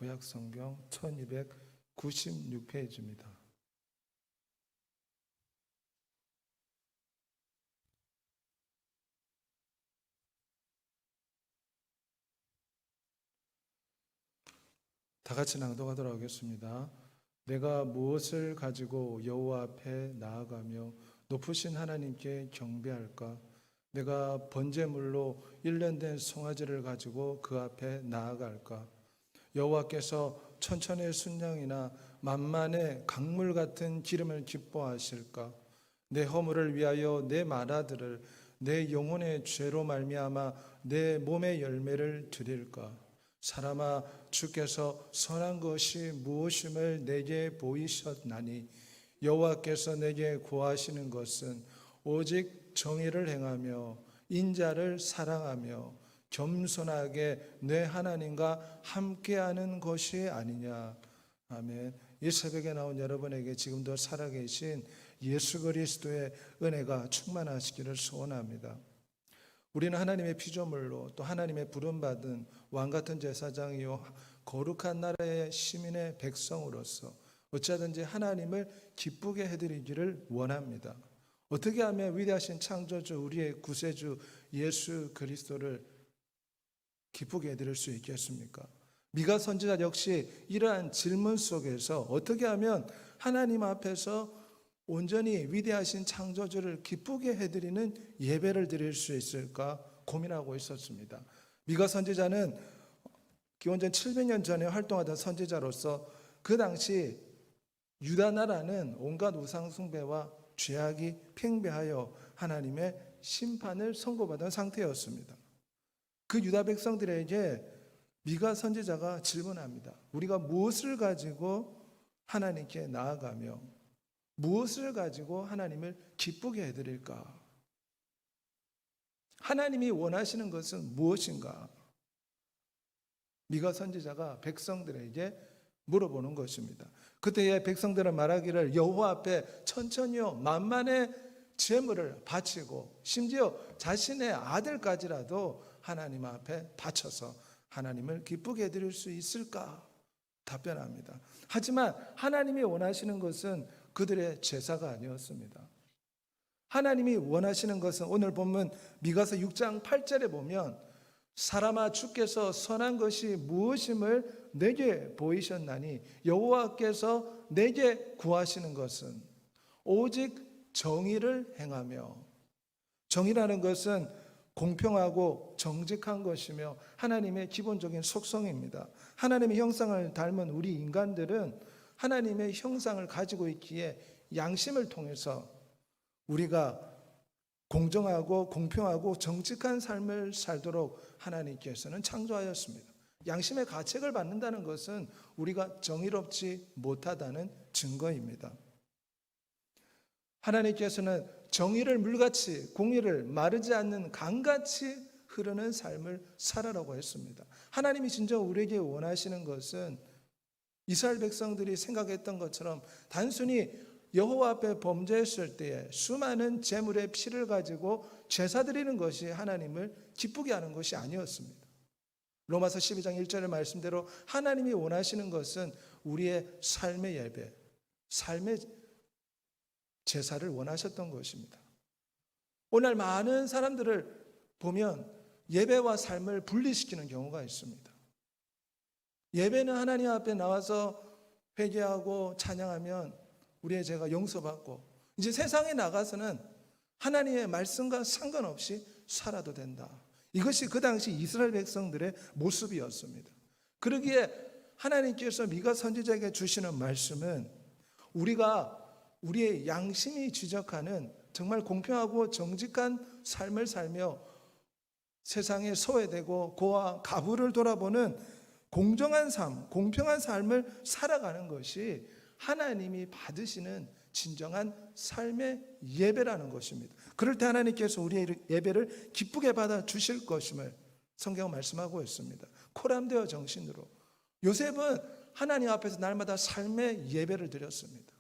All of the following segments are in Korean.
구약성경 1296페이지입니다. 다 같이 낭독하도록 하겠습니다. 내가 무엇을 가지고 여호와 앞에 나아가며 높으신 하나님께 경배할까? 내가 번제물로 1년 된 송아지를 가지고 그 앞에 나아갈까? 여호와께서 천천의 순양이나 만만의 강물 같은 기름을 기뻐하실까? 내 허물을 위하여 내 맏아들을 내 영혼의 죄로 말미암아 내 몸의 열매를 드릴까? 사람아, 주께서 선한 것이 무엇임을 내게 보이셨나니 여호와께서 내게 구하시는 것은 오직 정의를 행하며 인자를 사랑하며 겸손하게 내 하나님과 함께하는 것이 아니냐. 아멘. 이 새벽에 나온 여러분에게 지금도 살아계신 예수 그리스도의 은혜가 충만하시기를 소원합니다. 우리는 하나님의 피조물로 또 하나님의 부름받은 왕같은 제사장이요 거룩한 나라의 시민의 백성으로서 어찌하든지 하나님을 기쁘게 해드리기를 원합니다. 어떻게 하면 위대하신 창조주 우리의 구세주 예수 그리스도를 기쁘게 해드릴 수 있겠습니까? 미가 선지자 역시 이러한 질문 속에서 어떻게 하면 하나님 앞에서 온전히 위대하신 창조주를 기쁘게 해드리는 예배를 드릴 수 있을까 고민하고 있었습니다. 미가 선지자는 기원전 700년 전에 활동하던 선지자로서 그 당시 유다 나라는 온갖 우상 숭배와 죄악이 팽배하여 하나님의 심판을 선고받은 상태였습니다. 그 유다 백성들에게 미가 선지자가 질문합니다. 우리가 무엇을 가지고 하나님께 나아가며 무엇을 가지고 하나님을 기쁘게 해드릴까? 하나님이 원하시는 것은 무엇인가? 미가 선지자가 백성들에게 물어보는 것입니다. 그때의 백성들은 말하기를 여호와 앞에 천천히요 만만의 제물을 바치고 심지어 자신의 아들까지라도 하나님 앞에 바쳐서 하나님을 기쁘게 해드릴 수 있을까? 답변합니다. 하지만 하나님이 원하시는 것은 그들의 제사가 아니었습니다. 하나님이 원하시는 것은 오늘 본문 미가서 6장 8절에 보면 사람아 주께서 선한 것이 무엇임을 내게 보이셨나니 여호와께서 내게 구하시는 것은 오직 정의를 행하며 정의라는 것은 공평하고 정직한 것이며 하나님의 기본적인 속성입니다. 하나님의 형상을 닮은 우리 인간들은 하나님의 형상을 가지고 있기에 양심을 통해서 우리가 공정하고 공평하고 정직한 삶을 살도록 하나님께서는 창조하였습니다. 양심의 가책을 받는다는 것은 우리가 정의롭지 못하다는 증거입니다. 하나님께서는 정의를 물같이 공의를 마르지 않는 강같이 흐르는 삶을 살아라고 했습니다. 하나님이 진짜 우리에게 원하시는 것은 이스라엘 백성들이 생각했던 것처럼 단순히 여호와 앞에 범죄했을 때에 수많은 제물의 피를 가지고 제사 드리는 것이 하나님을 기쁘게 하는 것이 아니었습니다. 로마서 12장 1절의 말씀대로 하나님이 원하시는 것은 우리의 삶의 예배, 삶의 제사를 원하셨던 것입니다. 오늘 많은 사람들을 보면 예배와 삶을 분리시키는 경우가 있습니다. 예배는 하나님 앞에 나와서 회개하고 찬양하면 우리의 죄가 용서받고 이제 세상에 나가서는 하나님의 말씀과 상관없이 살아도 된다. 이것이 그 당시 이스라엘 백성들의 모습이었습니다. 그러기에 하나님께서 미가 선지자에게 주시는 말씀은 우리가 우리의 양심이 지적하는 정말 공평하고 정직한 삶을 살며 세상에 소외되고 고아 가부를 돌아보는 공정한 삶, 공평한 삶을 살아가는 것이 하나님이 받으시는 진정한 삶의 예배라는 것입니다. 그럴 때 하나님께서 우리의 예배를 기쁘게 받아 주실 것임을 성경은 말씀하고 있습니다. 코람되어 정신으로 요셉은 하나님 앞에서 날마다 삶의 예배를 드렸습니다.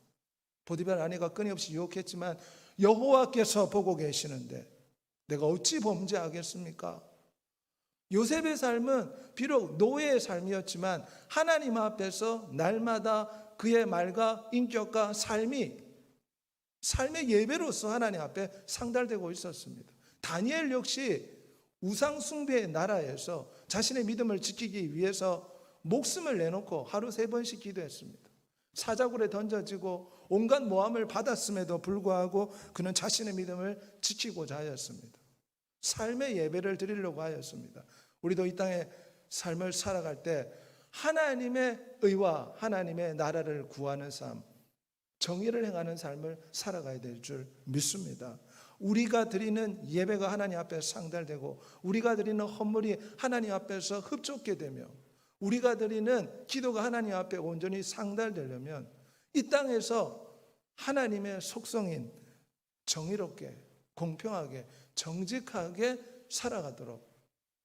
보디발 아내가 끊임없이 유혹했지만 여호와께서 보고 계시는데 내가 어찌 범죄하겠습니까? 요셉의 삶은 비록 노예의 삶이었지만 하나님 앞에서 날마다 그의 말과 인격과 삶의 예배로서 하나님 앞에 상달되고 있었습니다. 다니엘 역시 우상 숭배의 나라에서 자신의 믿음을 지키기 위해서 목숨을 내놓고 하루 3번씩 기도했습니다. 사자굴에 던져지고 온갖 모함을 받았음에도 불구하고 그는 자신의 믿음을 지키고자 하였습니다. 삶의 예배를 드리려고 하였습니다. 우리도 이 땅에 삶을 살아갈 때 하나님의 의와 하나님의 나라를 구하는 삶, 정의를 행하는 삶을 살아가야 될 줄 믿습니다. 우리가 드리는 예배가 하나님 앞에 상달되고 우리가 드리는 헌물이 하나님 앞에서 흡족게 되며 우리가 드리는 기도가 하나님 앞에 온전히 상달되려면 이 땅에서 하나님의 속성인 정의롭게, 공평하게, 정직하게 살아가도록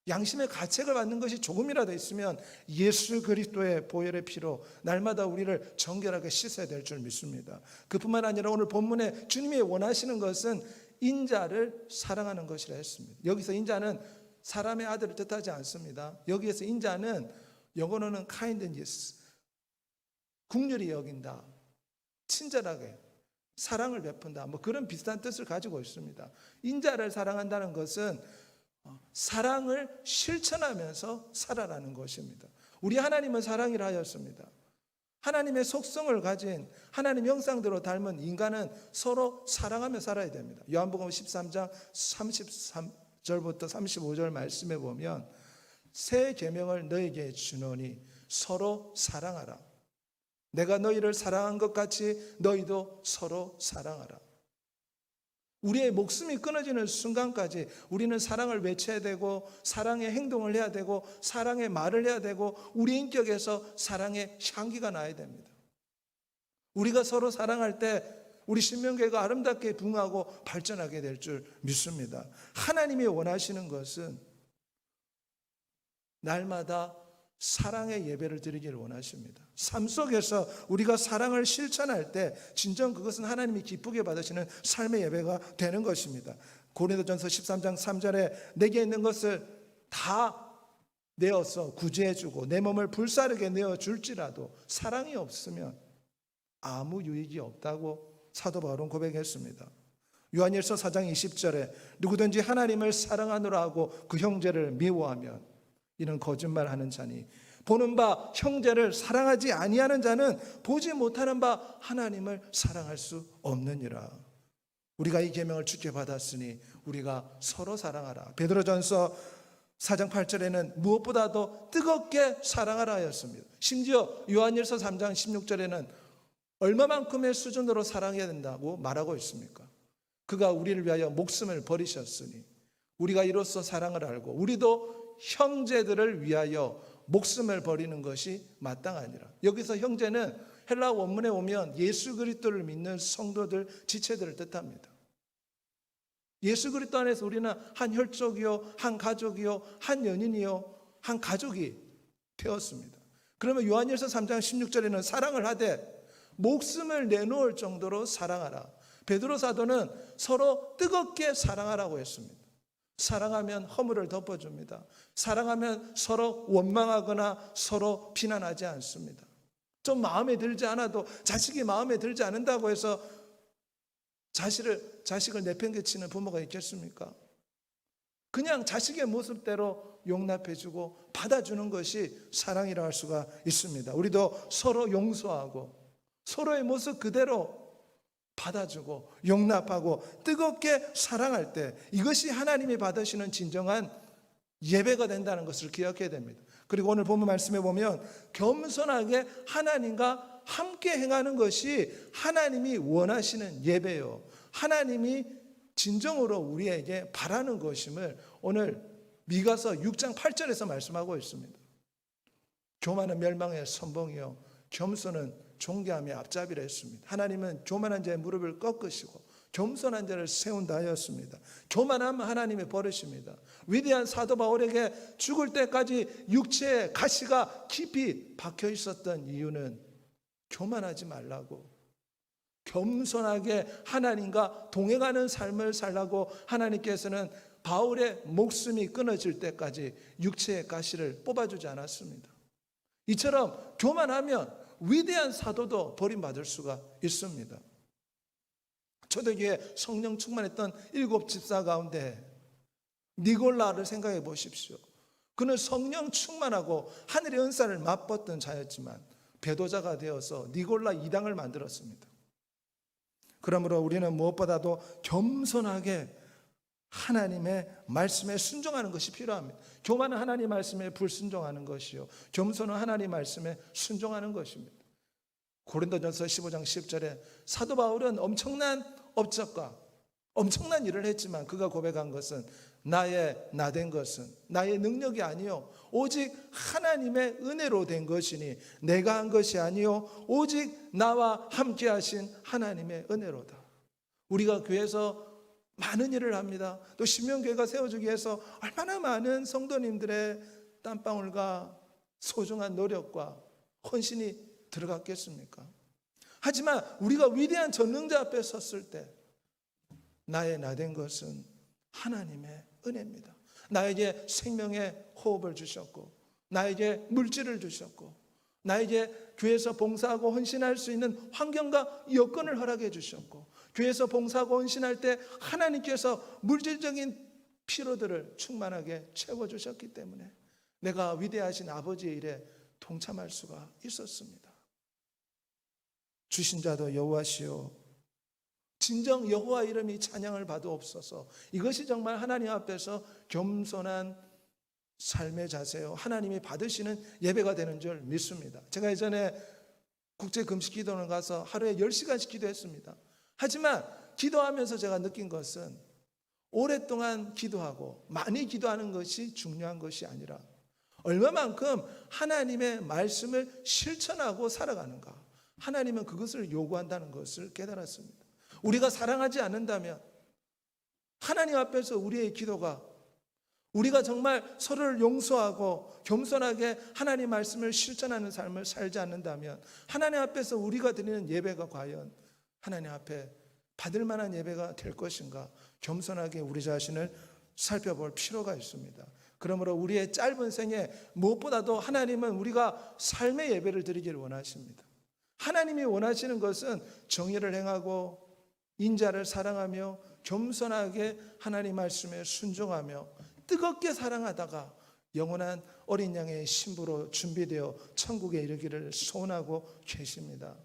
양심의 가책을 받는 것이 조금이라도 있으면 예수 그리스도의 보혈의 피로 날마다 우리를 정결하게 씻어야 될 줄 믿습니다. 그뿐만 아니라 오늘 본문에 주님이 원하시는 것은 인자를 사랑하는 것이라 했습니다. 여기서 인자는 사람의 아들을 뜻하지 않습니다. 여기에서 인자는 영어로는 kindness, 긍휼히 여긴다, 친절하게 사랑을 베푼다, 뭐 그런 비슷한 뜻을 가지고 있습니다. 인자를 사랑한다는 것은 사랑을 실천하면서 살아라는 것입니다. 우리 하나님은 사랑이라 하였습니다. 하나님의 속성을 가진 하나님 형상대로 닮은 인간은 서로 사랑하며 살아야 됩니다. 요한복음 13장 33절부터 35절 말씀에 보면 새 계명을 너에게 주노니 서로 사랑하라. 내가 너희를 사랑한 것 같이 너희도 서로 사랑하라. 우리의 목숨이 끊어지는 순간까지 우리는 사랑을 외쳐야 되고 사랑의 행동을 해야 되고 사랑의 말을 해야 되고 우리 인격에서 사랑의 향기가 나야 됩니다. 우리가 서로 사랑할 때 우리 신명교회가 아름답게 붕하고 발전하게 될 줄 믿습니다. 하나님이 원하시는 것은 날마다 사랑의 예배를 드리기를 원하십니다. 삶 속에서 우리가 사랑을 실천할 때 진정 그것은 하나님이 기쁘게 받으시는 삶의 예배가 되는 것입니다. 고린도전서 13장 3절에 내게 있는 것을 다 내어서 구제해주고 내 몸을 불사르게 내어줄지라도 사랑이 없으면 아무 유익이 없다고 사도 바울은 고백했습니다. 요한일서 4장 20절에 누구든지 하나님을 사랑하노라 하고 그 형제를 미워하면 이는 거짓말하는 자니 보는 바 형제를 사랑하지 아니하는 자는 보지 못하는 바 하나님을 사랑할 수 없느니라. 우리가 이 계명을 주께 받았으니 우리가 서로 사랑하라. 베드로전서 4장 8절에는 무엇보다도 뜨겁게 사랑하라 하였습니다. 심지어 요한일서 3장 16절에는 얼마만큼의 수준으로 사랑해야 된다고 말하고 있습니까? 그가 우리를 위하여 목숨을 버리셨으니 우리가 이로써 사랑을 알고 우리도 형제들을 위하여 목숨을 버리는 것이 마땅하니라. 여기서 형제는 헬라 원문에 오면 예수 그리스도를 믿는 성도들, 지체들을 뜻합니다. 예수 그리스도 안에서 우리는 한 혈족이요, 한 가족이요, 한 연인이요, 한 가족이 되었습니다. 그러면 요한일서 3장 16절에는 사랑을 하되 목숨을 내놓을 정도로 사랑하라. 베드로 사도는 서로 뜨겁게 사랑하라고 했습니다. 사랑하면 허물을 덮어줍니다. 사랑하면 서로 원망하거나 서로 비난하지 않습니다. 좀 마음에 들지 않아도 자식이 마음에 들지 않는다고 해서 자식을 내팽개치는 부모가 있겠습니까? 그냥 자식의 모습대로 용납해주고 받아주는 것이 사랑이라 할 수가 있습니다. 우리도 서로 용서하고 서로의 모습 그대로 받아주고 용납하고 뜨겁게 사랑할 때 이것이 하나님이 받으시는 진정한 예배가 된다는 것을 기억해야 됩니다. 그리고 오늘 본문 말씀에 보면 겸손하게 하나님과 함께 행하는 것이 하나님이 원하시는 예배요, 하나님이 진정으로 우리에게 바라는 것임을 오늘 미가서 6장 8절에서 말씀하고 있습니다. 교만은 멸망의 선봉이요 겸손은 존귀함의 앞잡이라 했습니다. 하나님은 교만한 자의 무릎을 꺾으시고 겸손한 자를 세운다 하였습니다. 교만하면 하나님의 버릇입니다. 위대한 사도 바울에게 죽을 때까지 육체의 가시가 깊이 박혀 있었던 이유는 교만하지 말라고, 겸손하게 하나님과 동행하는 삶을 살라고 하나님께서는 바울의 목숨이 끊어질 때까지 육체의 가시를 뽑아주지 않았습니다. 이처럼 교만하면 위대한 사도도 버림받을 수가 있습니다. 초대교회 성령 충만했던 7 집사 가운데 니골라를 생각해 보십시오. 그는 성령 충만하고 하늘의 은사를 맛봤던 자였지만 배도자가 되어서 니골라 이당을 만들었습니다. 그러므로 우리는 무엇보다도 겸손하게 하나님의 말씀에 순종하는 것이 필요합니다. 교만은 하나님 말씀에 불순종하는 것이요, 겸손은 하나님 말씀에 순종하는 것입니다. 고린도전서 15장 10절에 사도 바울은 엄청난 업적과 엄청난 일을 했지만 그가 고백한 것은 나의 나된 것은 나의 능력이 아니요 오직 하나님의 은혜로 된 것이니 내가 한 것이 아니요 오직 나와 함께 하신 하나님의 은혜로다. 우리가 교회에서 많은 일을 합니다. 또 신명교회가 세워주기 위해서 얼마나 많은 성도님들의 땀방울과 소중한 노력과 헌신이 들어갔겠습니까? 하지만 우리가 위대한 전능자 앞에 섰을 때 나의 나된 것은 하나님의 은혜입니다. 나에게 생명의 호흡을 주셨고 나에게 물질을 주셨고 나에게 교회에서 봉사하고 헌신할 수 있는 환경과 여건을 허락해 주셨고 교회에서 봉사하고 헌신할 때 하나님께서 물질적인 필요들을 충만하게 채워주셨기 때문에 내가 위대하신 아버지의 일에 동참할 수가 있었습니다. 주신 자도 여호와시요 진정 여호와 이름이 찬양을 받으옵소서. 이것이 정말 하나님 앞에서 겸손한 삶의 자세요, 하나님이 받으시는 예배가 되는 줄 믿습니다. 제가 예전에 국제금식기도원을 가서 하루에 10시간씩 기도했습니다. 하지만 기도하면서 제가 느낀 것은 오랫동안 기도하고 많이 기도하는 것이 중요한 것이 아니라 얼마만큼 하나님의 말씀을 실천하고 살아가는가, 하나님은 그것을 요구한다는 것을 깨달았습니다. 우리가 사랑하지 않는다면 하나님 앞에서 우리의 기도가, 우리가 정말 서로를 용서하고 겸손하게 하나님 말씀을 실천하는 삶을 살지 않는다면 하나님 앞에서 우리가 드리는 예배가 과연 하나님 앞에 받을 만한 예배가 될 것인가, 겸손하게 우리 자신을 살펴볼 필요가 있습니다. 그러므로 우리의 짧은 생에 무엇보다도 하나님은 우리가 삶의 예배를 드리기를 원하십니다. 하나님이 원하시는 것은 정의를 행하고 인자를 사랑하며 겸손하게 하나님 말씀에 순종하며 뜨겁게 사랑하다가 영원한 어린 양의 신부로 준비되어 천국에 이르기를 소원하고 계십니다.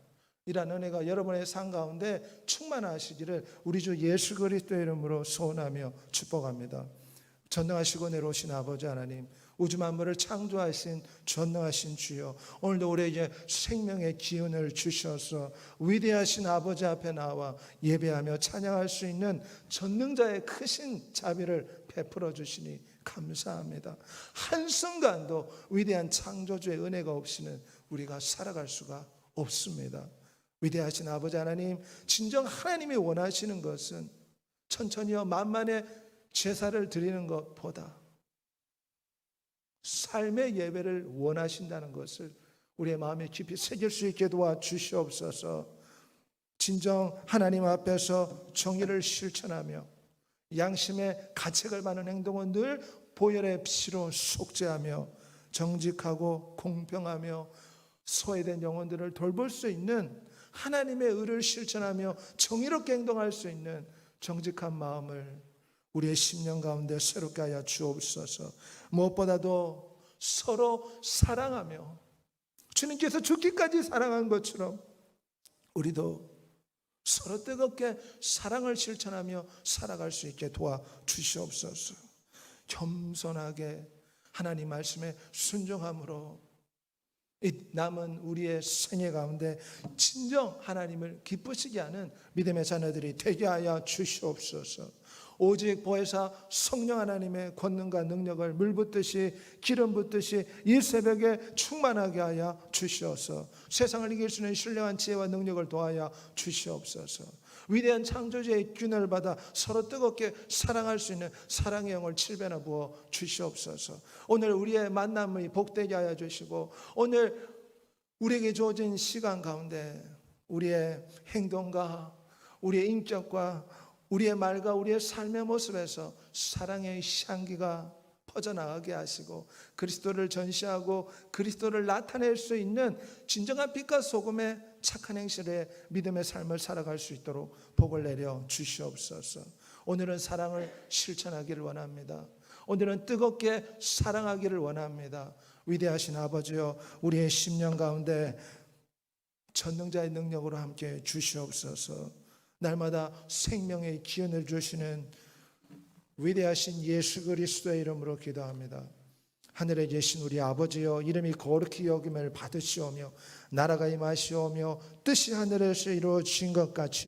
이러한 은혜가 여러분의 삶 가운데 충만하시기를 우리 주 예수 그리스도의 이름으로 소원하며 축복합니다. 전능하시고 내려오신 아버지 하나님, 우주 만물을 창조하신 전능하신 주여, 오늘도 우리에게 생명의 기운을 주셔서 위대하신 아버지 앞에 나와 예배하며 찬양할 수 있는 전능자의 크신 자비를 베풀어 주시니 감사합니다. 한순간도 위대한 창조주의 은혜가 없이는 우리가 살아갈 수가 없습니다. 위대하신 아버지 하나님, 진정 하나님이 원하시는 것은 천천히요 만만의 제사를 드리는 것보다 삶의 예배를 원하신다는 것을 우리의 마음에 깊이 새길 수 있게 도와주시옵소서. 진정 하나님 앞에서 정의를 실천하며 양심의 가책을 받는 행동은 늘 보혈의 피로 속죄하며 정직하고 공평하며 소외된 영혼들을 돌볼 수 있는 하나님의 의를 실천하며 정의롭게 행동할 수 있는 정직한 마음을 우리의 심령 가운데 새롭게 하여 주옵소서. 무엇보다도 서로 사랑하며 주님께서 죽기까지 사랑한 것처럼 우리도 서로 뜨겁게 사랑을 실천하며 살아갈 수 있게 도와주시옵소서. 겸손하게 하나님 말씀에 순종함으로 이 남은 우리의 생애 가운데 진정 하나님을 기쁘시게 하는 믿음의 자녀들이 되게 하여 주시옵소서. 오직 보혜사 성령 하나님의 권능과 능력을 물 붓듯이 기름 붓듯이 이 새벽에 충만하게 하여 주시옵소서. 세상을 이길 수 있는 신령한 지혜와 능력을 도하여 주시옵소서. 위대한 창조주의 균을 받아 서로 뜨겁게 사랑할 수 있는 사랑의 영을 7배나 부어 주시옵소서. 오늘 우리의 만남이 복되게 하여 주시고 오늘 우리에게 주어진 시간 가운데 우리의 행동과 우리의 인격과 우리의 말과 우리의 삶의 모습에서 사랑의 향기가 퍼져나가게 하시고 그리스도를 전시하고 그리스도를 나타낼 수 있는 진정한 빛과 소금의 착한 행실의 믿음의 삶을 살아갈 수 있도록 복을 내려 주시옵소서. 오늘은 사랑을 실천하기를 원합니다. 오늘은 뜨겁게 사랑하기를 원합니다. 위대하신 아버지여, 우리의 심령 가운데 전능자의 능력으로 함께 주시옵소서. 날마다 생명의 기운을 주시는 위대하신 예수 그리스도의 이름으로 기도합니다. 하늘에 계신 우리 아버지여, 이름이 거룩히 여김을 받으시오며 나라가 임하시오며 뜻이 하늘에서 이루어진 것 같이